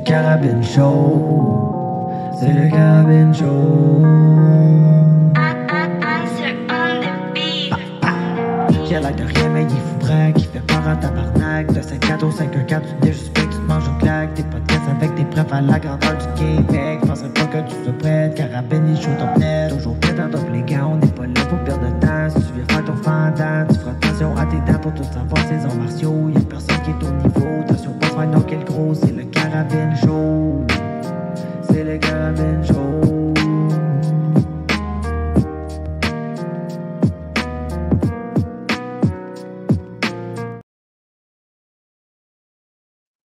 Carabine Show. C'est le Carabine Show. J'ai l'air de rien, mais il est fou braque. Il fait peur en tabarnak. De 5-4 au 5-1-4, tu n'es juste fait que tu te manges une claque. Tes podcasts avec tes preuves à la grandeur du Québec. Penserais pas que tu sois prête. Carabine, il chaud top net. Toujours prêt en top, les gars. On n'est pas là pour perdre de temps. Si tu viens faire ton fendant, tu feras attention à tes dents pour tout savoir ses arts martiaux. Y'a personne qui est au niveau. Attention, pas se faire knocker le gros. C'est le Carabine Show. C'est le Carabine Show.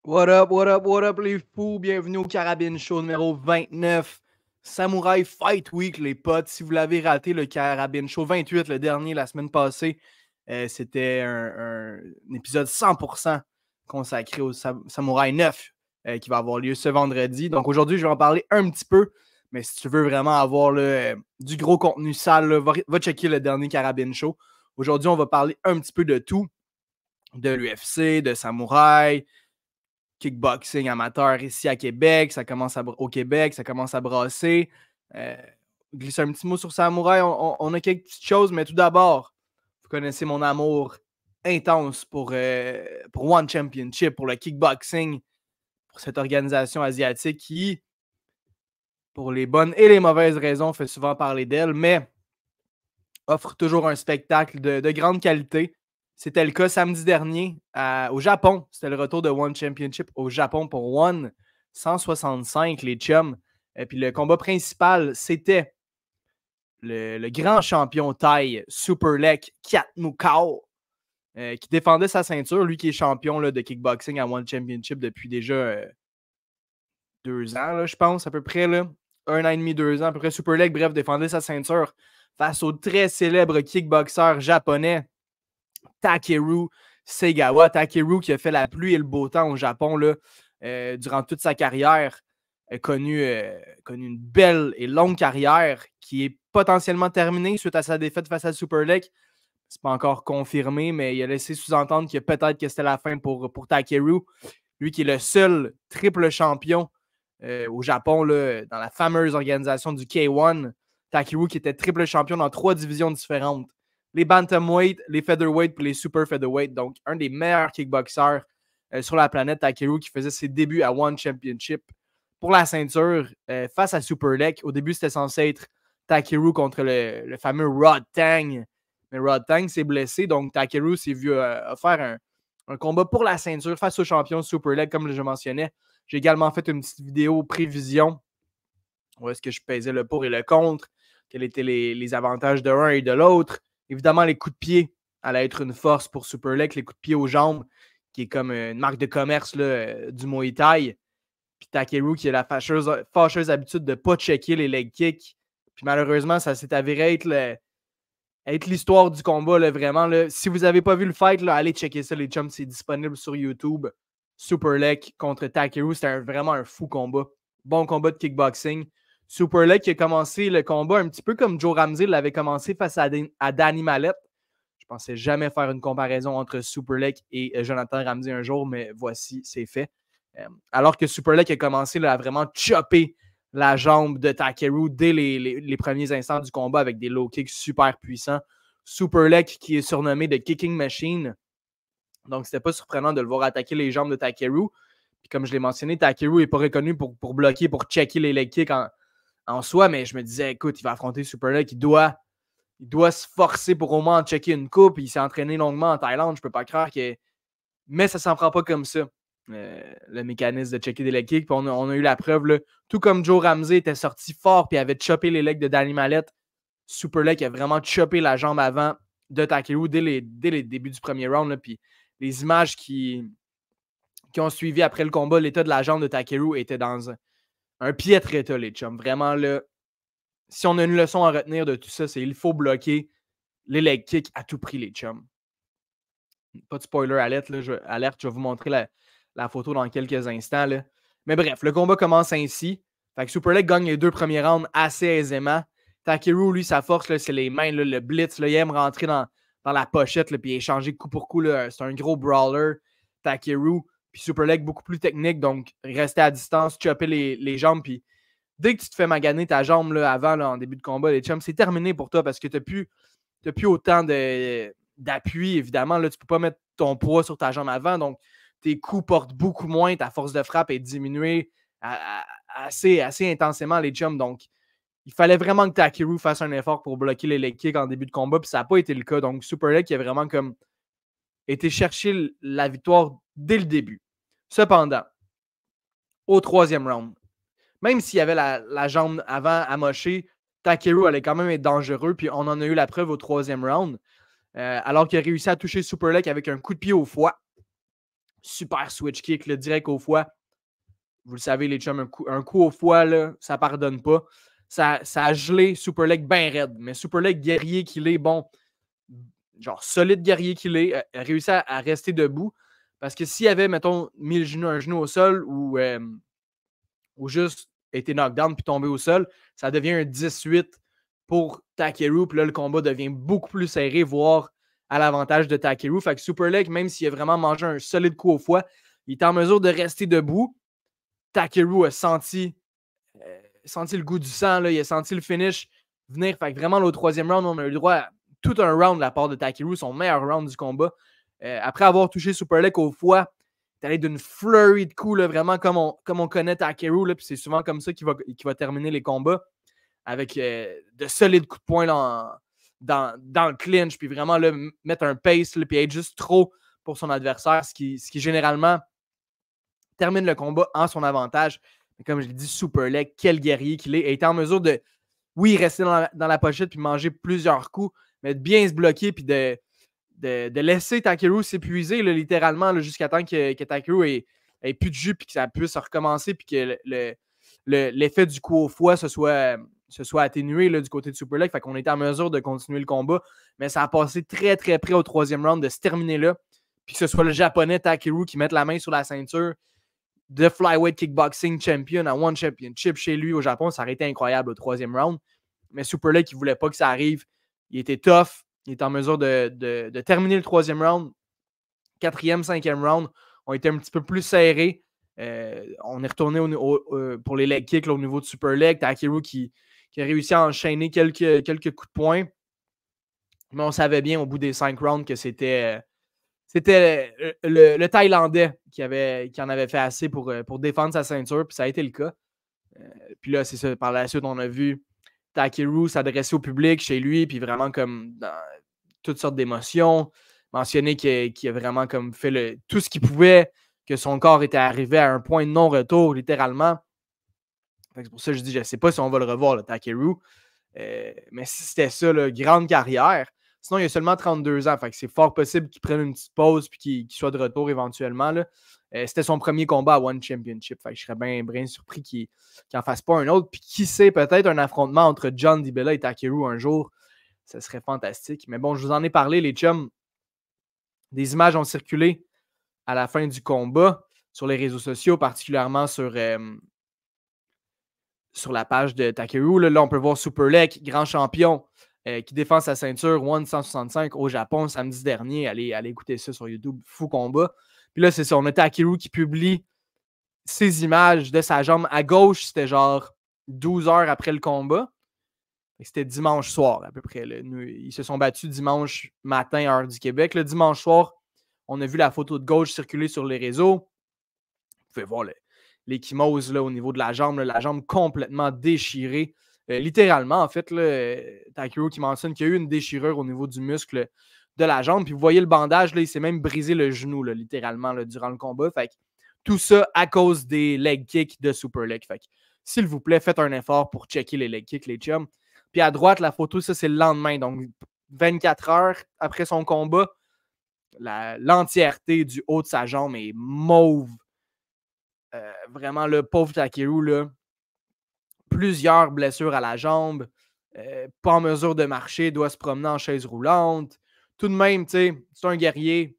What up, les fous? Bienvenue au Carabine Show numéro 29. Samouraï Fight Week, les potes. Si vous l'avez raté, le Carabine Show 28, le dernier, la semaine passée, c'était un épisode 100% consacré au Samouraï 9 qui va avoir lieu ce vendredi. Donc aujourd'hui, je vais en parler un petit peu. Mais si tu veux vraiment avoir du gros contenu sale, là, va checker le dernier Carabine Show. Aujourd'hui, on va parler un petit peu de tout. De l'UFC, de Samouraï, kickboxing amateur ici à Québec, au Québec, ça commence à brasser. Glisser un petit mot sur Samouraï, on a quelques petites choses, mais tout d'abord, vous connaissez mon amour intense pour One Championship, pour le kickboxing, pour cette organisation asiatique qui, pour les bonnes et les mauvaises raisons, fait souvent parler d'elle, mais offre toujours un spectacle de grande qualité. C'était le cas samedi dernier au Japon. C'était le retour de One Championship au Japon pour One 165, les chums. Et puis le combat principal, c'était le grand champion Thaï Superlek Kiatmukao qui défendait sa ceinture. Lui qui est champion là, de kickboxing à One Championship depuis déjà 2 ans, là, je pense, à peu près. Là, 1 an et demi, 2 ans. À peu près Superlek, bref, défendait sa ceinture face au très célèbre kickboxer japonais Takeru Segawa. Takeru qui a fait la pluie et le beau temps au Japon là, durant toute sa carrière, a connu une belle et longue carrière qui est potentiellement terminée suite à sa défaite face à Superlek. C'est pas encore confirmé, mais il a laissé sous-entendre que peut-être que c'était la fin pour Takeru. Lui qui est le seul triple champion au Japon, là, dans la fameuse organisation du K1. Takeru qui était triple champion dans 3 divisions différentes. Les bantamweight, les featherweight et les super featherweight. Donc, un des meilleurs kickboxers sur la planète, Takeru, qui faisait ses débuts à One Championship pour la ceinture face à Superlek. Au début, c'était censé être Takeru contre le fameux Rod Tang. Mais Rod Tang s'est blessé, donc Takeru s'est vu faire un combat pour la ceinture face au champion Superlek, comme je mentionnais. J'ai également fait une petite vidéo prévision où est-ce que je pesais le pour et le contre, quels étaient les avantages de l'un et de l'autre. Évidemment, les coups de pied allaient être une force pour Superlek, les coups de pied aux jambes, qui est comme une marque de commerce là, du Muay Thai. Puis Takeru qui a la fâcheuse habitude de ne pas checker les leg kicks. Puis malheureusement, ça s'est avéré être l'histoire du combat, là, vraiment. Là. Si vous n'avez pas vu le fight, là, allez checker ça, les chums, c'est disponible sur YouTube. Superlek contre Takeru, c'était vraiment un fou combat. Bon combat de kickboxing. Superlek qui a commencé le combat un petit peu comme Joe Ramsey l'avait commencé face à Danny Mallett. Je pensais jamais faire une comparaison entre Superlek et Jonathan Ramsey un jour, mais voici, c'est fait. Alors que Superlek a commencé là, à vraiment chopper la jambe de Takeru dès les premiers instants du combat avec des low kicks super puissants. Superlek qui est surnommé The Kicking Machine. Donc, c'était pas surprenant de le voir attaquer les jambes de Takeru. Puis comme je l'ai mentionné, Takeru n'est pas reconnu pour bloquer, pour checker les leg kicks en soi, mais je me disais, écoute, il va affronter Superlek, il doit se forcer pour au moins en checker une coupe. Il s'est entraîné longuement en Thaïlande, je peux pas croire que... Mais ça s'en prend pas comme ça, le mécanisme de checker des leg kicks. Puis on a eu la preuve, là, tout comme Joe Ramsey était sorti fort puis avait chopé les legs de Danny Mallett, Superlek a vraiment chopé la jambe avant de Takeru dès les débuts du premier round. Là, puis les images qui ont suivi après le combat, l'état de la jambe de Takeru était dans un piètre état, les chums. Vraiment, là, si on a une leçon à retenir de tout ça, c'est qu'il faut bloquer les leg kicks à tout prix, les chums. Pas de spoiler alerte, là, je vais vous montrer la photo dans quelques instants. Là. Mais bref, le combat commence ainsi. Fait que Superlek gagne les 2 premiers rounds assez aisément. Takeru, lui, sa force, là, c'est les mains, là, le blitz. Là, il aime rentrer dans la pochette et échanger coup pour coup. Là, c'est un gros brawler. Takeru. Puis Super Leg, beaucoup plus technique, donc rester à distance, chopper les jambes, puis dès que tu te fais maganer ta jambe là, avant, là, en début de combat, les chums, c'est terminé pour toi parce que tu n'as plus autant d'appui, évidemment. Là, tu ne peux pas mettre ton poids sur ta jambe avant, donc tes coups portent beaucoup moins, ta force de frappe est diminuée assez intensément, les chums. Donc, il fallait vraiment que Takeru fasse un effort pour bloquer les leg kicks en début de combat, puis ça n'a pas été le cas. Donc, Super Leg qui a vraiment comme été chercher la victoire dès le début. Cependant, au 3e round, même s'il y avait la jambe avant amochée, Takeru allait quand même être dangereux, puis on en a eu la preuve au 3e round. Alors qu'il a réussi à toucher Super Leg avec un coup de pied au foie. Super switch kick, là, direct au foie. Vous le savez, les chums, un coup au foie, là, ça pardonne pas. Ça a gelé Super Leg bien raide. Mais Super Leg, guerrier qu'il est, bon, genre solide guerrier qu'il est, a réussi à rester debout. Parce que s'il avait, mettons, mis un genou au sol ou juste été knockdown puis tombé au sol, ça devient un 18 pour Takeru. Puis là, le combat devient beaucoup plus serré, voire à l'avantage de Takeru. Fait que Super Leg, même s'il a vraiment mangé un solide coup au foie, il est en mesure de rester debout. Takeru a senti le goût du sang, là, il a senti le finish venir. Fait que vraiment, au 3e round, on a eu le droit à tout un round de la part de Takeru, son meilleur round du combat. Après avoir touché Super Leg au foie, il est allé d'une flurry de coups, là, vraiment comme on connaît Takeru. Puis c'est souvent comme ça qu'il va terminer les combats, avec de solides coups de poing là, dans le clinch, puis vraiment là, mettre un pace, puis être juste trop pour son adversaire, ce qui généralement termine le combat en son avantage. Mais comme je l'ai dit, Super Leg, quel guerrier qu'il est. Il était en mesure de, oui, rester dans la pochette puis manger plusieurs coups, mais de bien se bloquer puis de laisser Takeru s'épuiser là, littéralement là, jusqu'à temps que Takeru ait plus de jus puis que ça puisse recommencer puis que l'effet du coup au foie se soit atténué là, du côté de Super Leg. Fait qu'on était en mesure de continuer le combat, mais ça a passé très très près au 3e round de se terminer là. Puis que ce soit le japonais Takeru qui mette la main sur la ceinture de Flyweight Kickboxing Champion à One Championship chez lui au Japon, ça aurait été incroyable au 3e round. Mais Super Leg, il ne voulait pas que ça arrive. Il était tough. Il était en mesure de terminer le 3e round. 4e, 5e round ont été un petit peu plus serrés. On est retourné pour les leg kicks là, au niveau de Super Leg. Takeru qui a réussi à enchaîner quelques coups de poing. Mais on savait bien au bout des 5 rounds que c'était le Thaïlandais qui en avait fait assez pour défendre sa ceinture, puis ça a été le cas. Puis là, c'est ça, par la suite, on a vu Takeru s'adresser au public chez lui, puis vraiment comme dans toutes sortes d'émotions, mentionner qu'il a vraiment comme fait tout ce qu'il pouvait, que son corps était arrivé à un point de non-retour, littéralement. C'est pour ça que je dis, je ne sais pas si on va le revoir, le Takeru. Mais si c'était ça, là, grande carrière. Sinon, il a seulement 32 ans. Fait que c'est fort possible qu'il prenne une petite pause et qu'il soit de retour éventuellement. Là. C'était son premier combat à One Championship. Fait que je serais bien surpris qu'il n'en fasse pas un autre. Puis qui sait, peut-être un affrontement entre John DiBella et Takeru un jour. Ça serait fantastique. Mais bon, je vous en ai parlé, les chums. Des images ont circulé à la fin du combat sur les réseaux sociaux, particulièrement sur la page de Takeru. Là, on peut voir Super Leg, grand champion, qui défend sa ceinture One 165 au Japon samedi dernier. Allez écouter ça sur YouTube. Fou combat. Puis là, c'est ça. On a Takeru qui publie ces images de sa jambe à gauche. C'était genre 12 heures après le combat. C'était dimanche soir, à peu près. Là. Ils se sont battus dimanche matin, heure du Québec. Le dimanche soir, on a vu la photo de gauche circuler sur les réseaux. Vous pouvez voir l'échymose là, au niveau de la jambe complètement déchirée. Littéralement, en fait, là, Takeru qui mentionne qu'il y a eu une déchirure au niveau du muscle de la jambe. Puis vous voyez le bandage, là, il s'est même brisé le genou, là, littéralement, là, durant le combat. Fait que, tout ça à cause des leg kicks de Super Leg. Fait que, s'il vous plaît, faites un effort pour checker les leg kicks, les chums. Puis à droite, la photo, ça, c'est le lendemain. Donc, 24 heures après son combat, l'entièreté du haut de sa jambe est mauve. Vraiment, le pauvre Takeru, là, plusieurs blessures à la jambe, pas en mesure de marcher, doit se promener en chaise roulante. Tout de même, tu sais, c'est un guerrier.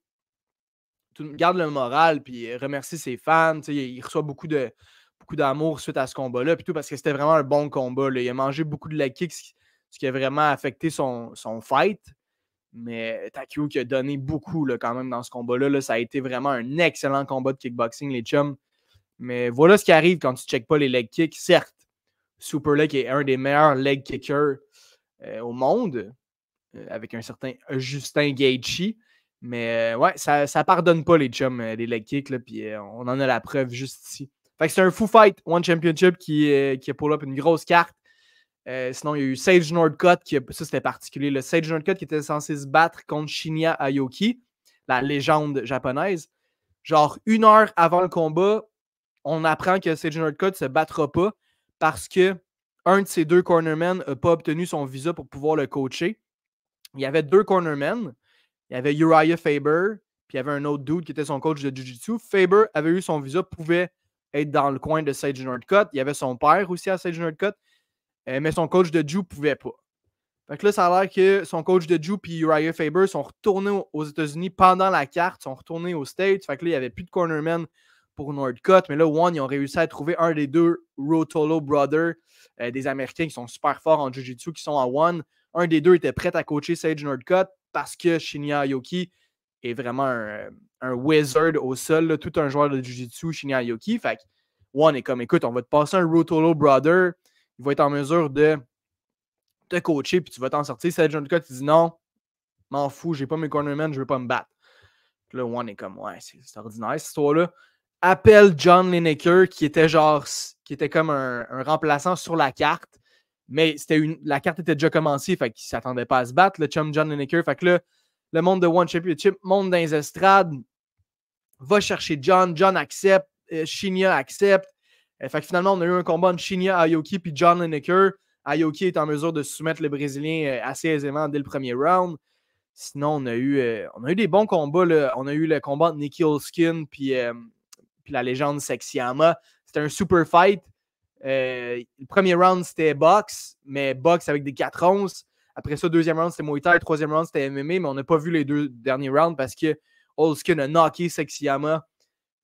Garde le moral, puis remercie ses fans. Il reçoit beaucoup d'amour suite à ce combat-là, puis tout, parce que c'était vraiment un bon combat. Là. Il a mangé beaucoup de leg kicks, ce qui a vraiment affecté son fight. Mais Takeo qui a donné beaucoup là, quand même dans ce combat-là. Là, ça a été vraiment un excellent combat de kickboxing, les chums. Mais voilà ce qui arrive quand tu ne checkes pas les leg kicks. Certes, Super Leg est un des meilleurs leg kickers au monde, avec un certain Justin Gaethje. Mais ouais, ça ne pardonne pas les chums, les leg kicks. Puis on en a la preuve juste ici. Fait que c'est un Foo Fight One Championship qui a pull up une grosse carte. Sinon, il y a eu Sage Northcutt, ça c'était particulier. Le Sage Northcutt qui était censé se battre contre Shinya Aoki, la légende japonaise. Genre, 1 heure avant le combat, on apprend que Sage Northcutt ne se battra pas parce que un de ses 2 cornermen n'a pas obtenu son visa pour pouvoir le coacher. Il y avait 2 cornermen. Il y avait Uriah Faber, puis il y avait un autre dude qui était son coach de Jiu-Jitsu. Faber avait eu son visa, pouvait être dans le coin de Sage Northcutt. Il y avait son père aussi à Sage Northcutt. Mais son coach de Jiu ne pouvait pas. Fait que là, ça a l'air que son coach de Jiu et Uriah Faber sont retournés aux États-Unis pendant la carte, sont retournés aux States. Fait que là, il n'y avait plus de cornerman pour Northcutt. Mais là, One, ils ont réussi à trouver un des 2 Rotolo Brothers, des Américains qui sont super forts en Jiu-Jitsu, qui sont à One. Un des 2 était prêt à coacher Sage Northcutt parce que Shinya Aoki est vraiment un wizard au sol, là, tout un joueur de Jiu-Jitsu, Shinya Aoki. Fait que One est comme, écoute, on va te passer un Rotolo Brother. Il va être en mesure de te coacher, puis tu vas t'en sortir. Sage Northcutt, il dit non, m'en fous, j'ai pas mes cornermen, je veux pas me battre. Puis là, One est comme, ouais, c'est ordinaire cette histoire-là. Appelle John Lineker, qui était comme un remplaçant sur la carte, mais la carte était déjà commencée, fait qu'il s'attendait pas à se battre, le chum John Lineker. Fait que là, le monde de One Championship monte dans les estrades, va chercher John accepte, Shinya accepte. Fait que finalement, on a eu un combat entre Shinya Aoki et John Lineker. Aoki est en mesure de soumettre le Brésilien assez aisément dès le premier round. Sinon, on a eu des bons combats. Là. On a eu le combat entre Nicky Holskin puis la légende Sexyama. C'était un super fight. Le premier round, c'était boxe, mais boxe avec des 4-11. Après ça, deuxième round, c'était Muay Thai. Troisième round, c'était MMA, mais on n'a pas vu les 2 derniers rounds parce que Holskin a knocké Sexyama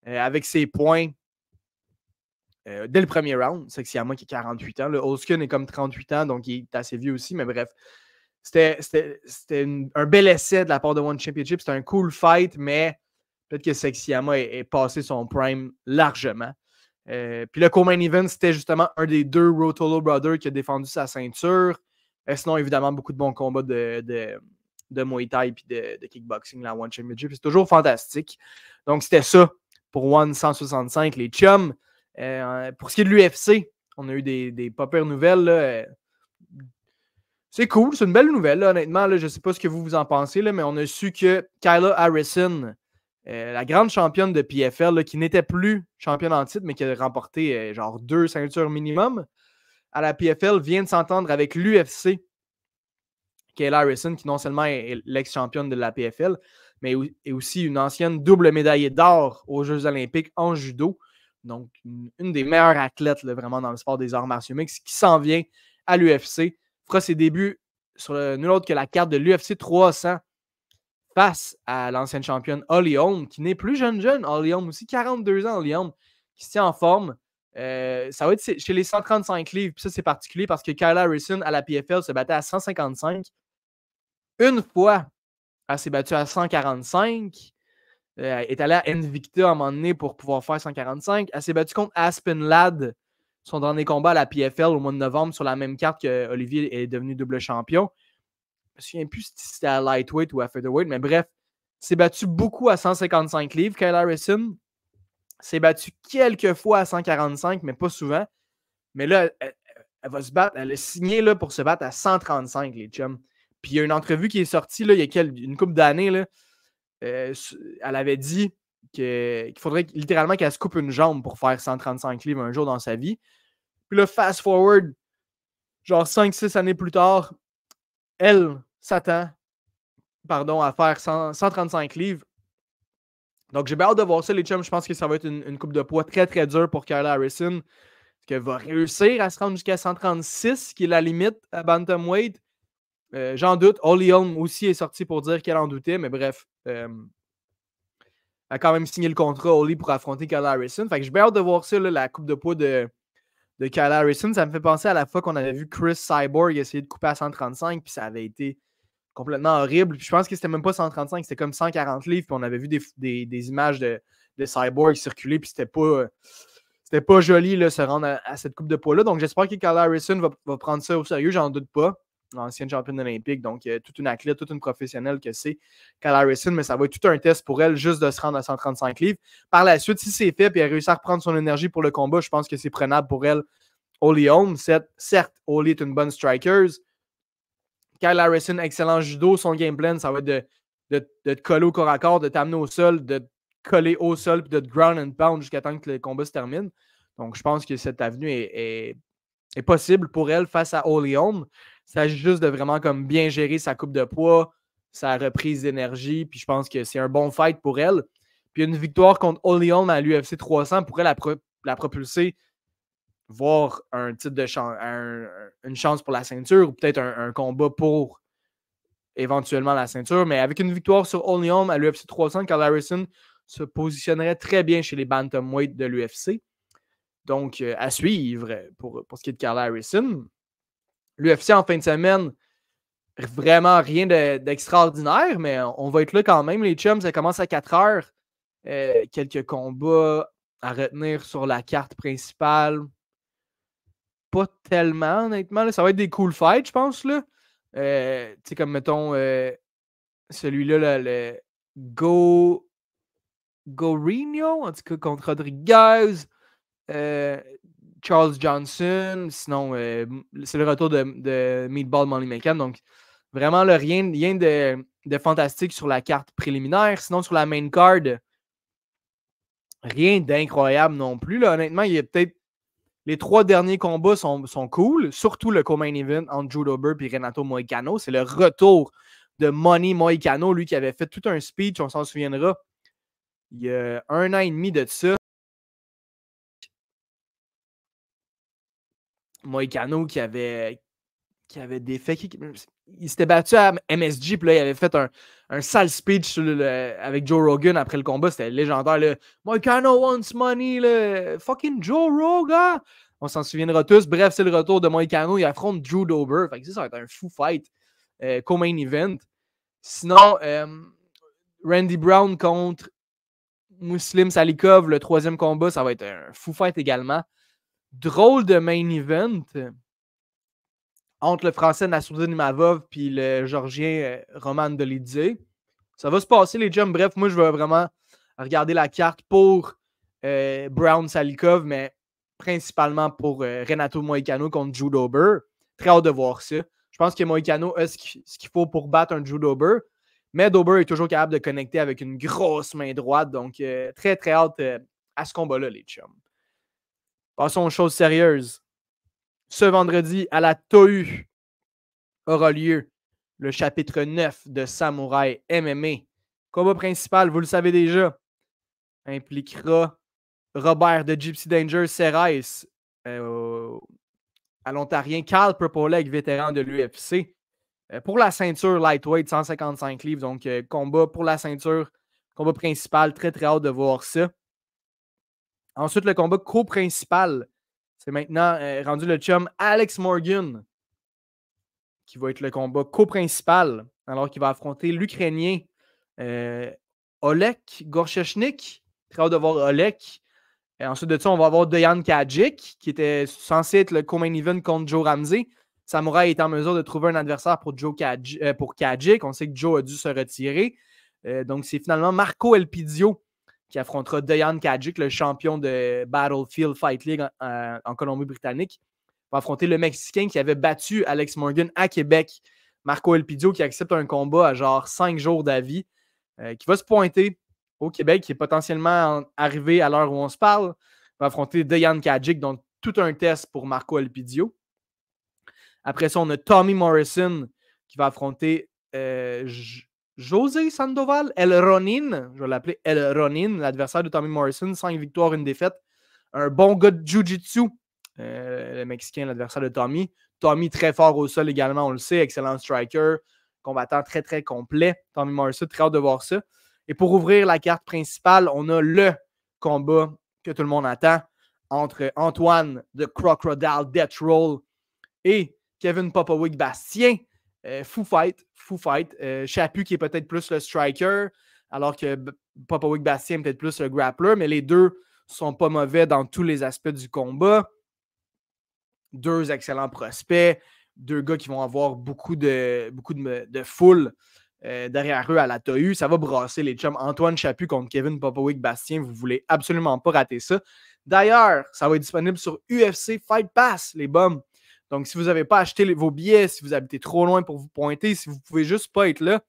avec ses points. Dès le premier round, Sexyama qui a 48 ans. Le Holskin est comme 38 ans, donc il est assez vieux aussi, mais bref. C'était un bel essai de la part de One Championship. C'était un cool fight, mais peut-être que Sexyama est passé son prime largement. Puis le co-main event, c'était justement un des 2 Rotolo Brothers qui a défendu sa ceinture. Sinon, évidemment, beaucoup de bons combats de Muay Thai et de kickboxing, la One Championship. C'est toujours fantastique. Donc, c'était ça pour One 165, les chums. Pour ce qui est de l'UFC, on a eu des pas pires nouvelles. Là. C'est cool, c'est une belle nouvelle, là, honnêtement. Là, je ne sais pas ce que vous en pensez, là, mais on a su que Kyla Harrison, la grande championne de PFL, là, qui n'était plus championne en titre, mais qui a remporté genre 2 ceintures minimum à la PFL, vient de s'entendre avec l'UFC. Kyla Harrison, qui non seulement est l'ex-championne de la PFL, mais est aussi une ancienne double médaillée d'or aux Jeux olympiques en judo. Donc, une des meilleures athlètes là, vraiment dans le sport des arts martiaux mixtes qui s'en vient à l'UFC. Fera ses débuts sur nul autre que la carte de l'UFC 300 face à l'ancienne championne Holly Holm, qui n'est plus jeune. Holly Holm aussi, 42 ans, Holly Holm, qui se tient en forme. Ça va être chez les 135 livres. Puis ça, c'est particulier parce que Kyla Harrison, à la PFL, se battait à 155. Une fois, elle s'est battue à 145. Est allée à Invicta à un moment donné pour pouvoir faire 145. Elle s'est battue contre Aspen Ladd, son dernier combat à la PFL au mois de novembre, sur la même carte que Olivier est devenu double champion. Je ne me souviens plus si c'était à lightweight ou à featherweight, mais bref, s'est battu beaucoup à 155 livres. Kyla Harrison s'est battue quelques fois à 145, mais pas souvent. Mais là, elle va se battre, elle a signé là, pour se battre à 135, les chums. Puis il y a une entrevue qui est sortie là, il y a une couple d'années. Là, elle avait dit qu'il faudrait littéralement qu'elle se coupe une jambe pour faire 135 livres un jour dans sa vie. Puis là, fast forward, genre 5-6 années plus tard, elle s'attend à faire 135 livres. Donc, j'ai bien hâte de voir ça, les chums. Je pense que ça va être une coupe de poids très, très dure pour Kyla Harrison. Est-ce qu'elle va réussir à se rendre jusqu'à 136, qui est la limite à Bantamweight? J'en doute. Holly Holm aussi est sorti pour dire qu'elle en doutait, mais bref. Elle a quand même signé le contrat, Holly, pour affronter Kyla Harrison. Fait que j'ai bien hâte de voir ça, là, la coupe de poids de Kyla Harrison. Ça me fait penser à la fois qu'on avait vu Chris Cyborg essayer de couper à 135, puis ça avait été complètement horrible. Puis je pense que c'était même pas 135, c'était comme 140 livres. Puis on avait vu des images de Cyborg circuler. Puis c'était pas joli là, se rendre à cette coupe de poids-là. Donc j'espère que Kyle Harrison va prendre ça au sérieux. J'en doute pas. Ancienne championne olympique. Donc toute une athlète, toute une professionnelle que c'est Kyle Harrison. Mais ça va être tout un test pour elle juste de se rendre à 135 livres. Par la suite, si c'est fait et elle réussit à reprendre son énergie pour le combat, je pense que c'est prenable pour elle. Holly Holm, certes, Holly est une bonne striker. Kyle Harrison, excellent judo. Son game plan, ça va être de te coller au corps à corps, de t'amener au sol, de te coller au sol, puis de te ground and pound jusqu'à temps que le combat se termine. Donc, je pense que cette avenue est possible pour elle face à Holly Holm. Il s'agit juste de vraiment comme bien gérer sa coupe de poids, sa reprise d'énergie, puis je pense que c'est un bon fight pour elle. Puis une victoire contre Holly Holm à l'UFC 300 pourrait la propulser voir un titre de une chance pour la ceinture ou peut-être un combat pour éventuellement la ceinture. Mais avec une victoire sur Holly Holm à l'UFC 300, Kyle Harrison se positionnerait très bien chez les bantamweight de l'UFC. Donc, à suivre pour ce qui est de Kyle Harrison. L'UFC en fin de semaine, vraiment rien d'extraordinaire, mais on va être là quand même. Les chums, ça commence à 4 heures. Quelques combats à retenir sur la carte principale. Pas tellement, honnêtement. Là. Ça va être des cool fights, je pense. Tu sais, comme mettons celui-là, le Gorino, en tout cas, contre Rodriguez. Charles Johnson. Sinon, c'est le retour de Meatball Moneymaker. Donc, vraiment, là, rien de fantastique sur la carte préliminaire. Sinon, sur la main card, rien d'incroyable non plus. Là. Honnêtement, il y a peut-être les 3 derniers combats sont cool, surtout le co-main event entre Drew Dober et Renato Moicano. C'est le retour de Money Moicano, lui qui avait fait tout un speech, on s'en souviendra, il y a 1 an et demi de ça. Moicano qui avait défait. Il s'était battu à MSG, puis là, il avait fait un sale speech avec Joe Rogan après le combat. C'était légendaire. Là. Moicano wants money. Là. Fucking Joe Rogan. On s'en souviendra tous. Bref, c'est le retour de Moicano. Il affronte Drew Dober. Fait que ça va être un fou fight. Co-main event. Sinon, Randy Brown contre Muslim Salikov. Le 3e combat, ça va être un fou fight également. Drôle de main event entre le français Nassourdine Imavov et le Georgien Roman Dolidze. Ça va se passer, les chums. Bref, moi, je vais vraiment regarder la carte pour Brown Salikov, mais principalement pour Renato Moicano contre Drew Dober. Très hâte de voir ça. Je pense que Moicano a ce qu'il faut pour battre un Drew Dober, mais Dober est toujours capable de connecter avec une grosse main droite. Donc, très, très hâte à ce combat-là, les chums. Passons aux choses sérieuses. Ce vendredi, à la TOU, aura lieu le chapitre 9 de Samouraï MMA. Combat principal, vous le savez déjà, impliquera Robert de Gypsy Danger Serrais à l'Ontarien Carl Purpoleg, vétéran de l'UFC, pour la ceinture lightweight 155 livres. Donc, combat pour la ceinture, combat principal. Très, très hâte de voir ça. Ensuite, le combat co-principal. C'est maintenant rendu le chum Alex Morgan qui va être le combat co-principal alors qu'il va affronter l'Ukrainien Oleg Gorchechnik. Très hâte de voir Oleg. Et ensuite de ça, on va avoir Dejan Kadjik qui était censé être le co-main event contre Joe Ramsey. Samouraï est en mesure de trouver un adversaire pour Kadjik. On sait que Joe a dû se retirer. Donc, c'est finalement Marco Elpidio qui affrontera Dejan Kadjik, le champion de Battlefield Fight League en Colombie-Britannique. Il va affronter le Mexicain qui avait battu Alex Morgan à Québec. Marco Elpidio qui accepte un combat à genre 5 jours d'avis, qui va se pointer au Québec, qui est potentiellement arrivé à l'heure où on se parle. Il va affronter Dejan Kadjik, donc tout un test pour Marco Elpidio. Après ça, on a Tommy Morrison qui va affronter José Sandoval, El Ronin, je vais l'appeler El Ronin, l'adversaire de Tommy Morrison, 5 victoires, 1 défaite. Un bon gars de Jiu-Jitsu, le Mexicain, l'adversaire de Tommy. Tommy très fort au sol également, on le sait, excellent striker, combattant très très complet. Tommy Morrison, très hâte de voir ça. Et pour ouvrir la carte principale, on a le combat que tout le monde attend entre Antoine de Crocodile Death Roll et Kevin Popovic Bastien. Fou fight. Chaput qui est peut-être plus le striker, alors que Popovic Bastien est peut-être plus le grappler, mais les deux sont pas mauvais dans tous les aspects du combat. Deux excellents prospects, deux gars qui vont avoir beaucoup de foule derrière eux à la TAU. Ça va brasser les chums. Antoine Chaput contre Kevin Popovic Bastien, vous voulez absolument pas rater ça. D'ailleurs, ça va être disponible sur UFC Fight Pass, les bums. Donc, si vous n'avez pas acheté vos billets, si vous habitez trop loin pour vous pointer, si vous pouvez juste pas être là,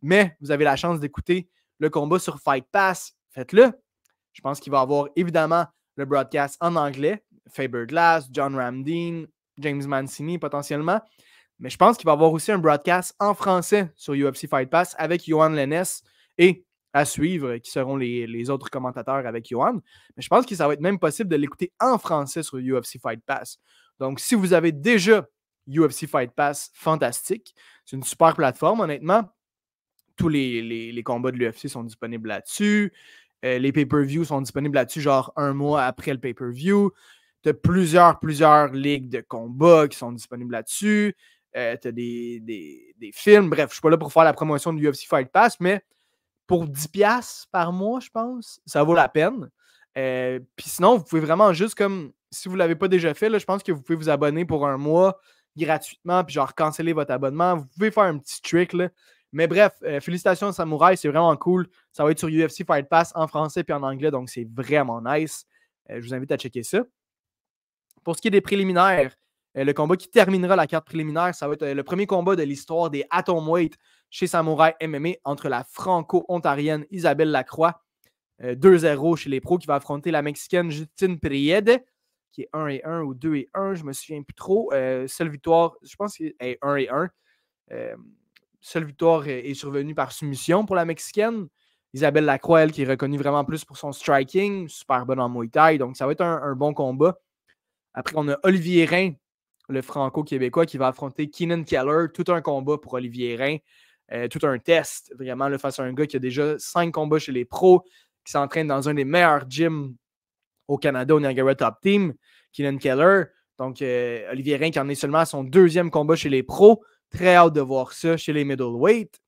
mais vous avez la chance d'écouter le combat sur Fight Pass, faites-le. Je pense qu'il va y avoir évidemment le broadcast en anglais. Faber Glass, John Ramdeen, James Mancini potentiellement. Mais je pense qu'il va y avoir aussi un broadcast en français sur UFC Fight Pass avec Johan Lennes et à suivre, qui seront les autres commentateurs avec Johan. Mais je pense que ça va être même possible de l'écouter en français sur UFC Fight Pass. Donc, si vous avez déjà UFC Fight Pass, fantastique. C'est une super plateforme, honnêtement. Tous les combats de l'UFC sont disponibles là-dessus. Les pay-per-views sont disponibles là-dessus, genre un mois après le pay-per-view. Tu as plusieurs ligues de combats qui sont disponibles là-dessus. Tu as des films. Bref, je ne suis pas là pour faire la promotion de UFC Fight Pass, mais pour 10$ par mois, je pense, ça vaut la peine. Puis sinon, vous pouvez vraiment juste comme, si vous ne l'avez pas déjà fait, là, je pense que vous pouvez vous abonner pour un mois gratuitement, puis genre canceller votre abonnement. Vous pouvez faire un petit trick, là. Mais bref, félicitations Samouraï, c'est vraiment cool. Ça va être sur UFC Fight Pass en français puis en anglais, donc c'est vraiment nice. Je vous invite à checker ça. Pour ce qui est des préliminaires, le combat qui terminera la carte préliminaire, ça va être le premier combat de l'histoire des Atomweight chez Samouraï MMA entre la franco-ontarienne Isabelle Lacroix, 2-0 chez les pros, qui va affronter la Mexicaine Justine Priede, qui est 1-1 ou 2-1, je ne me souviens plus trop. Seule victoire, je pense que c'est 1-1. Seule victoire est survenue par soumission pour la Mexicaine. Isabelle Lacroix, elle, qui est reconnue vraiment plus pour son striking, super bonne en Muay Thai, donc ça va être un bon combat. Après, on a Olivier Rhin, le franco-québécois, qui va affronter Keenan Keller. Tout un combat pour Olivier Rhin. Tout un test, vraiment, là, face à un gars qui a déjà 5 combats chez les pros, qui s'entraîne dans un des meilleurs gyms au Canada, au Niagara Top Team, Keenan Keller. Donc, Olivier Rhin qui en est seulement à son 2e combat chez les pros. Très hâte de voir ça chez les middleweight.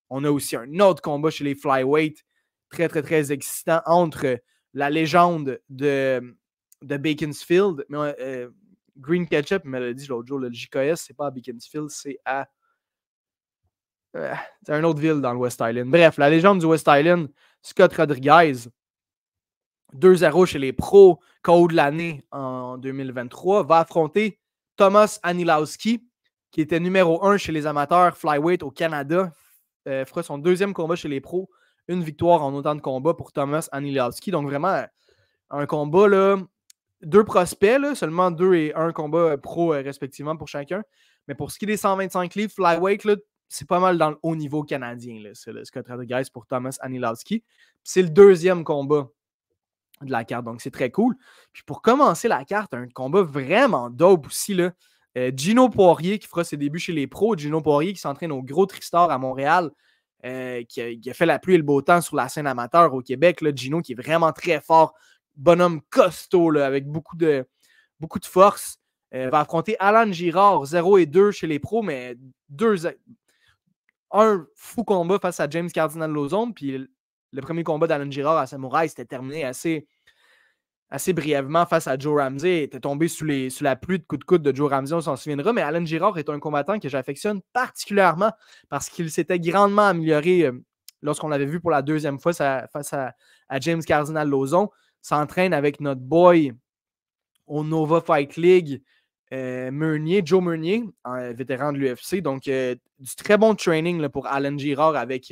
On a aussi un autre combat chez les flyweight, très, très, très excitant, entre la légende de Beaconsfield, Green Ketchup me l'a dit l'autre jour, le JKS, c'est pas à Beaconsfield, c'est à c'est une autre ville dans le West Island. Bref, la légende du West Island, Scott Rodriguez, 2-0 chez les pros, KO de l'année en 2023, va affronter Thomas Anilowski, qui était numéro 1 chez les amateurs flyweight au Canada, fera son 2e combat chez les pros, une victoire en autant de combats pour Thomas Anilowski. Donc vraiment, un combat, là, 2 prospects, là, seulement 2 et 1 combat pro respectivement pour chacun. Mais pour ce qui est des 125 livres, flyweight, là, c'est pas mal dans le haut niveau canadien. Là, c'est le Scott Rodriguez pour Thomas Anilowski. C'est le 2e combat de la carte, donc c'est très cool. Puis pour commencer la carte, un combat vraiment dope aussi, là. Gino Poirier qui fera ses débuts chez les pros. Gino Poirier qui s'entraîne au Gros Tristar à Montréal, qui a fait la pluie et le beau temps sur la scène amateur au Québec. Là. Gino qui est vraiment très fort, bonhomme costaud là, avec beaucoup de force. Va affronter Alan Girard, 0-2 chez les pros, mais un fou combat face à James Cardinal Lozon. Puis le premier combat d'Alan Girard à Samouraï s'était terminé assez brièvement face à Joe Ramsey. Il était tombé sous la pluie de coups de coude de Joe Ramsey, on s'en souviendra. Mais Alan Girard est un combattant que j'affectionne particulièrement parce qu'il s'était grandement amélioré lorsqu'on l'avait vu pour la 2e fois face à James Cardinal Lozon. S'entraîne avec notre boy au Nova Fight League, Meunier, Joe Meunier, un vétéran de l'UFC. Donc, du très bon training là, pour Alan Girard avec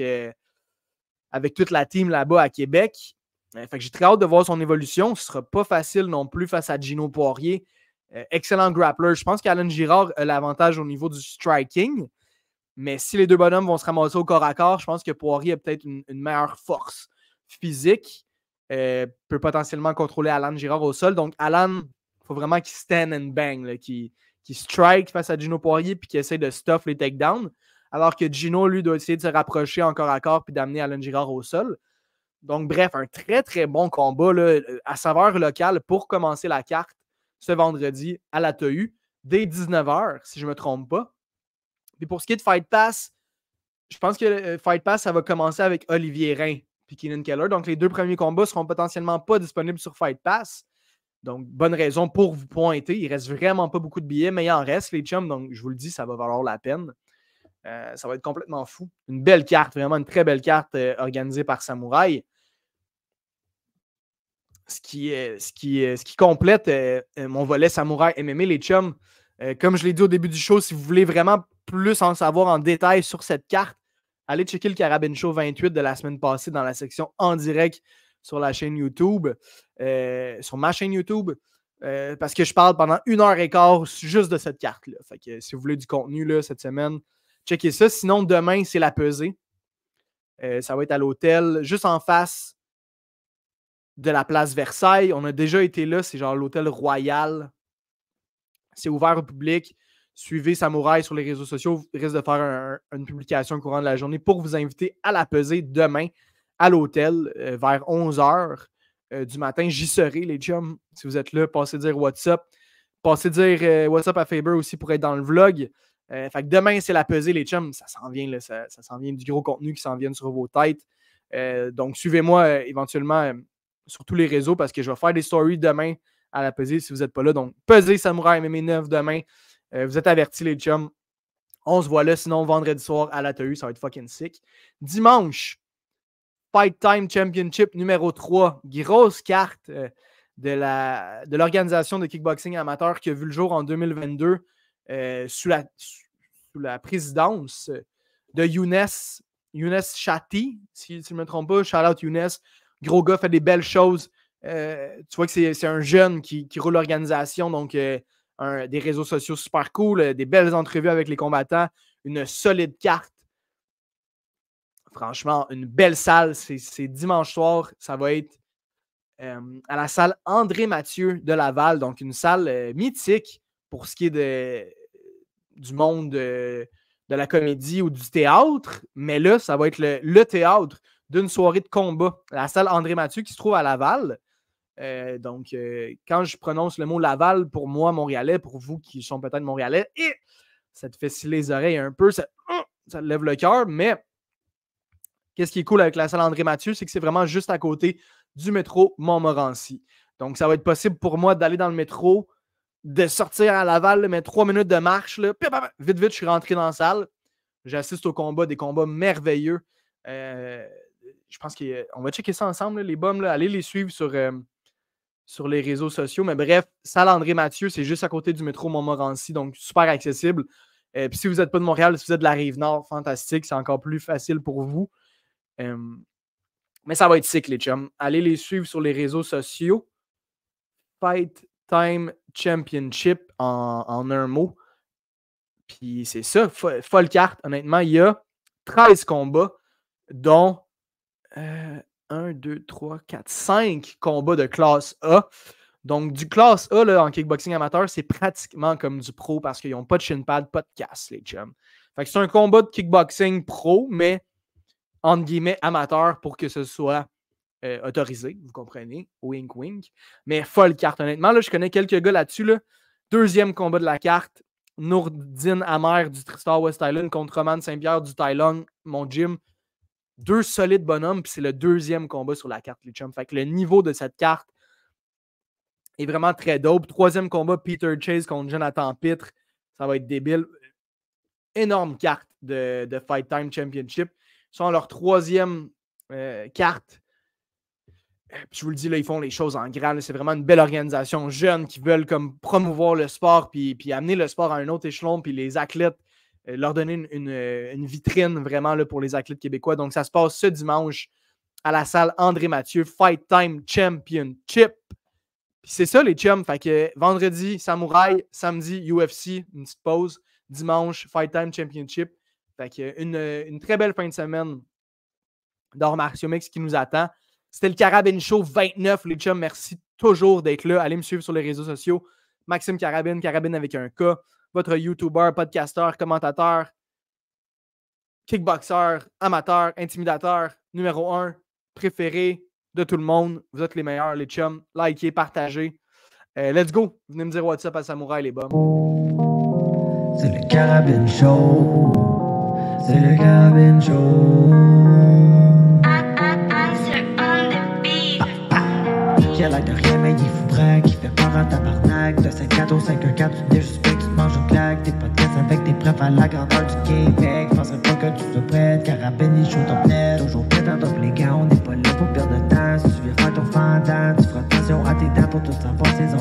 toute la team là-bas à Québec. Fait que j'ai très hâte de voir son évolution. Ce ne sera pas facile non plus face à Gino Poirier. Excellent grappler. Je pense qu'Alan Girard a l'avantage au niveau du striking. Mais si les deux bonhommes vont se ramasser au corps à corps, je pense que Poirier a peut-être une meilleure force physique. Peut potentiellement contrôler Alan Girard au sol. Donc, Alan, il faut vraiment qu'il stand and bang, qu'il strike face à Gino Poirier puis qu'il essaie de stuff les takedowns. Alors que Gino, lui, doit essayer de se rapprocher en corps à corps puis d'amener Alan Girard au sol. Donc, bref, un très, très bon combat là, à saveur locale pour commencer la carte ce vendredi à la TAU dès 19h, si je ne me trompe pas. Puis pour ce qui est de Fight Pass, je pense que Fight Pass, ça va commencer avec Olivier Rhin puis Keenan Keller. Donc, les 2 premiers combats seront potentiellement pas disponibles sur Fight Pass. Donc, bonne raison pour vous pointer. Il reste vraiment pas beaucoup de billets, mais il en reste, les chums. Donc, je vous le dis, ça va valoir la peine. Ça va être complètement fou. Une belle carte, vraiment une très belle carte organisée par Samouraï. Ce qui complète mon volet Samouraï MMA, les chums. Comme je l'ai dit au début du show, si vous voulez vraiment plus en savoir en détail sur cette carte, allez checker le Carabine Show 28 de la semaine passée dans la section en direct sur la chaîne YouTube, sur ma chaîne YouTube, parce que je parle pendant 1h15 juste de cette carte-là. Fait que si vous voulez du contenu là, cette semaine, checkez ça. Sinon, demain, c'est la pesée. Ça va être à l'hôtel, juste en face de la place Versailles. On a déjà été là, c'est genre l'hôtel Royal. C'est ouvert au public. Suivez Samouraï sur les réseaux sociaux. Il risque de faire une publication au courant de la journée pour vous inviter à la pesée demain à l'hôtel vers 11h du matin. J'y serai, les chums. Si vous êtes là, passez dire what's up. Passez dire what's up à Faber aussi pour être dans le vlog. Fait que demain, c'est la pesée, les chums. Ça s'en vient, là, ça s'en vient du gros contenu qui s'en vient sur vos têtes. Donc, suivez-moi éventuellement sur tous les réseaux parce que je vais faire des stories demain à la pesée si vous n'êtes pas là. Donc, pesée Samouraï MMA 9 demain. Vous êtes avertis, les chums. On se voit là. Sinon, vendredi soir à l'ATU, ça va être fucking sick. Dimanche, Fight Time Championship numéro 3. Grosse carte de l'organisation de kickboxing amateur qui a vu le jour en 2022 sous la présidence de Younes Chatti, si je ne me trompe pas. Shout out Younes. Gros gars, fait des belles choses. Tu vois que c'est un jeune qui roule l'organisation, donc des réseaux sociaux super cool, des belles entrevues avec les combattants, une solide carte. Franchement, une belle salle. C'est dimanche soir. Ça va être à la salle André Mathieu de Laval, donc une salle mythique pour ce qui est du monde de la comédie ou du théâtre. Mais là, ça va être le théâtre d'une soirée de combat. La salle André Mathieu qui se trouve à Laval. Donc, quand je prononce le mot Laval, pour moi, Montréalais, pour vous qui sont peut-être Montréalais, ça te fait sciller les oreilles un peu, ça te lève le cœur, mais qu'est-ce qui est cool avec la salle André Mathieu, c'est que c'est vraiment juste à côté du métro Montmorency. Donc, ça va être possible pour moi d'aller dans le métro, de sortir à Laval, mais 3 minutes de marche, là, vite, je suis rentré dans la salle. J'assiste au combat, des combats merveilleux. Je pense qu'on va checker ça ensemble, là, les bums. Là. Allez les suivre sur les réseaux sociaux. Mais bref, salle André Mathieu, c'est juste à côté du métro Montmorency, donc super accessible. Puis si vous n'êtes pas de Montréal, si vous êtes de la Rive-Nord, fantastique, c'est encore plus facile pour vous. Mais ça va être sick, les chums. Allez les suivre sur les réseaux sociaux. Fight Time Championship en un mot. Puis c'est ça, folle carte. Honnêtement, il y a 13 combats, dont 1, 2, 3, 4, 5 combats de classe A. Donc, du classe A là, en kickboxing amateur, c'est pratiquement comme du pro parce qu'ils n'ont pas de shin pad, pas de casse, les chums. Fait que c'est un combat de kickboxing pro, mais entre guillemets amateur pour que ce soit autorisé, vous comprenez, wink wink. Mais folle carte, honnêtement. Là, je connais quelques gars là-dessus. Là. Deuxième combat de la carte, Nourdine Amer du Tristar West Island contre Roman Saint-Pierre du Thaïlande, mon gym. 2 solides bonhommes, puis c'est le deuxième combat sur la carte, les chums. Fait que le niveau de cette carte est vraiment très dope. Troisième combat, Peter Chase contre Jonathan Pitre. Ça va être débile. Énorme carte de Fight Time Championship. Ils sont à leur troisième carte. Puis je vous le dis, là, ils font les choses en grand. Là. C'est vraiment une belle organisation jeune qui veulent comme promouvoir le sport puis amener le sport à un autre échelon. Puis les athlètes, leur donner une vitrine vraiment là, pour les athlètes québécois. Donc, ça se passe ce dimanche à la salle André Mathieu, Fight Time Championship. Puis c'est ça, les chums. Fait que vendredi, Samouraï, samedi, UFC, une petite pause. Dimanche, Fight Time Championship. Fait que une très belle fin de semaine d'arts martiaux mix qui nous attend. C'était le Carabine Show 29, les chums. Merci toujours d'être là. Allez me suivre sur les réseaux sociaux. Maxime Carabine, Carabine avec un K. Votre YouTuber, podcasteur, commentateur, kickboxer, amateur, intimidateur, numéro 1, préféré de tout le monde. Vous êtes les meilleurs, les chums. Likez, partagez. Let's go. Venez me dire what's up à Samouraï, les bums. C'est le Carabine Show. C'est le Carabine Show. Qui a l'air de rien, mais il est fou braque. Il fait peur en tabarnak. De 5-4 au 5-1-4, tu dis juste que tu te manges une claque. Tes podcasts avec des preuves à la grandeur du Québec. Je penserais pas que tu sois prête. Carabine, il show top net. Toujours prêt dans top les gars, on n'est pas là pour perdre de temps. Si tu viens faire ton fendant, tu feras attention à tes dents pour tout savoir. Ces